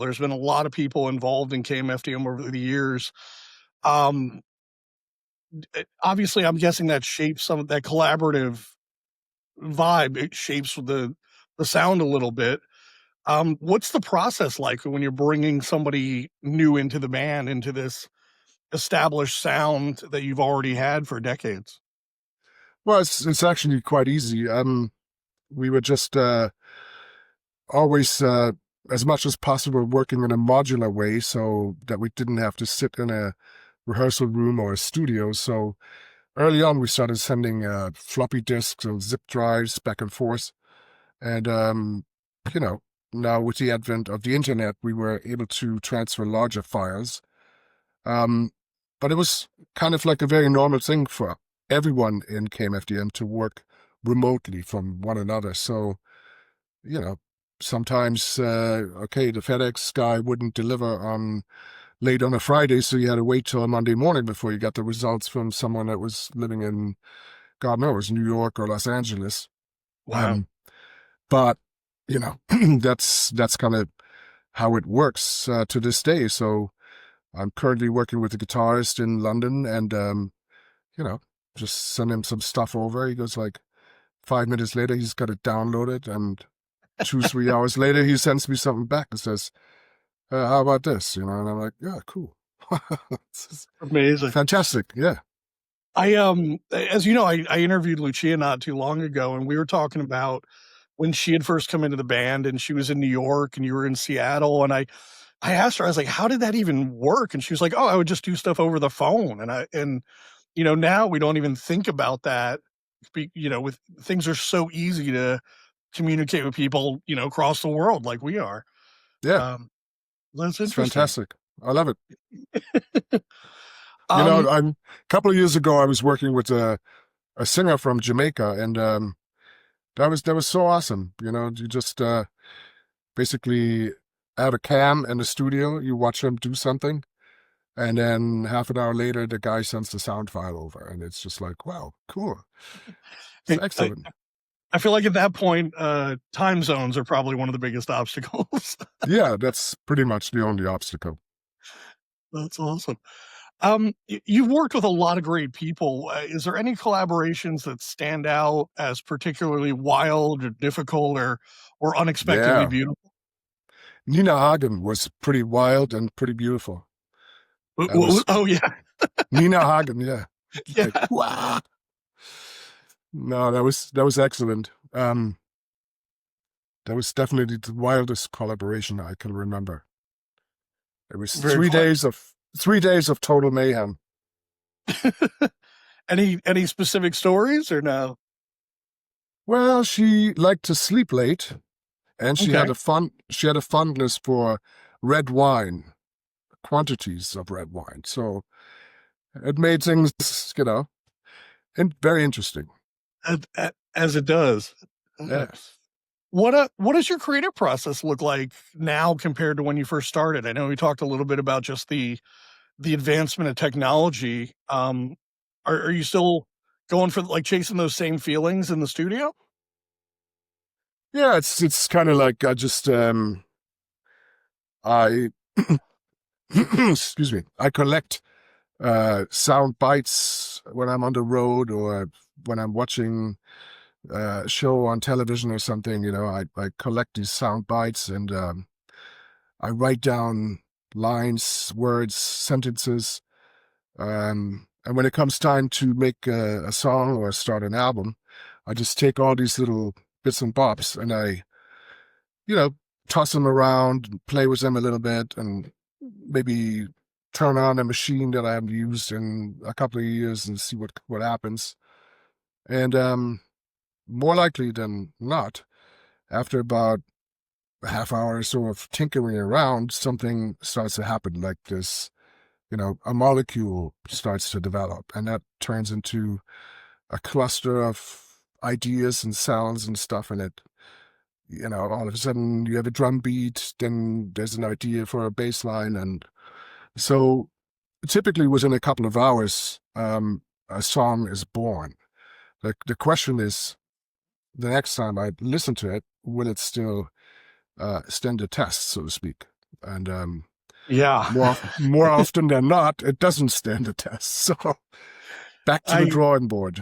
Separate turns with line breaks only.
There's been a lot of people involved in KMFDM over the years. Um, Obviously, I'm guessing that shapes some of that collaborative vibe. It shapes the sound a little bit. What's the process like when you're bringing somebody new into the band, into this established sound that you've already had for decades?
Well, it's actually quite easy. We were just always, as much as possible, working in a modular way so that we didn't have to sit in a rehearsal room or a studio. So early on, we started sending floppy disks or zip drives back and forth. And, you know, now with the advent of the internet, we were able to transfer larger files. Um, but it was kind of like a very normal thing for everyone in KMFDM to work remotely from one another. So, you know, sometimes, okay, the FedEx guy wouldn't deliver on late on a Friday, so you had to wait till Monday morning before you got the results from someone that was living in, God knows, New York or Los Angeles.
Wow.
Um, but, you know, that's kind of how it works to this day. So I'm currently working with a guitarist in London and, you know, just send him some stuff over. He goes like 5 minutes later, he's got it downloaded, and 2, 3 hours later, he sends me something back and says, how about this? You know, and I'm like, yeah, cool. This is
Amazing.
fantastic. Yeah.
As you know, I interviewed Lucia not too long ago, and we were talking about when she had first come into the band and she was in New York and you were in Seattle. And I asked her, I was like, how did that even work? And she was like, oh, I would just do stuff over the phone. Now we don't even think about that. With things are so easy to communicate with people, across the world like we are.
Yeah.
Um, that's
It's
interesting.
fantastic. I love it. You know,
Um,
a couple of years ago, I was working with a singer from Jamaica, and that was so awesome. You know, you just basically have a cam in the studio, you watch him do something, and then half an hour later, the guy sends the sound file over, and it's just like, wow, cool. It's
I,
excellent.
I feel like at that point, time zones are probably one of the biggest obstacles.
Yeah, that's pretty much the only obstacle.
That's awesome. You've worked with a lot of great people. Is there any collaborations that stand out as particularly wild or difficult or unexpectedly
Yeah.
beautiful?
Nina Hagen was pretty wild and pretty beautiful. That was
Oh yeah,
Nina Hagen, yeah. Like,
yeah.
wow. No, that was excellent. That was definitely the wildest collaboration I can remember. It was
Very
three
cool.
days of 3 days of total mayhem.
Any specific stories or no?
Well, she liked to sleep late, and
Okay.
she had a fondness for red wine, quantities of red wine. So it made things, and very interesting.
As it does. Uh,
Yeah.
what does your creative process look like now compared to when you first started? I know we talked a little bit about just the advancement of technology. Are you still going for like chasing those same feelings in the studio?
Yeah, it's kind of like I excuse me. I collect sound bites when I'm on the road or when I'm watching a show on television or something. You know, I collect these sound bites and I write down lines, words, sentences. And when it comes time to make a song or start an album, I just take all these little bits and bobs and I, you know, toss them around, and play with them a little bit, and maybe turn on a machine that I haven't used in a couple of years and see what happens. And more likely than not, after about a half hour or so of tinkering around, something starts to happen like this. You know, a molecule starts to develop, and that turns into a cluster of ideas and sounds and stuff, and it, all of a sudden you have a drum beat, then there's an idea for a bass line. And so typically within a couple of hours, a song is born. The question is, the next time I listen to it, will it still stand the test, so to speak? And
Yeah.
more often than not, it doesn't stand the test. So back to the
I
drawing board.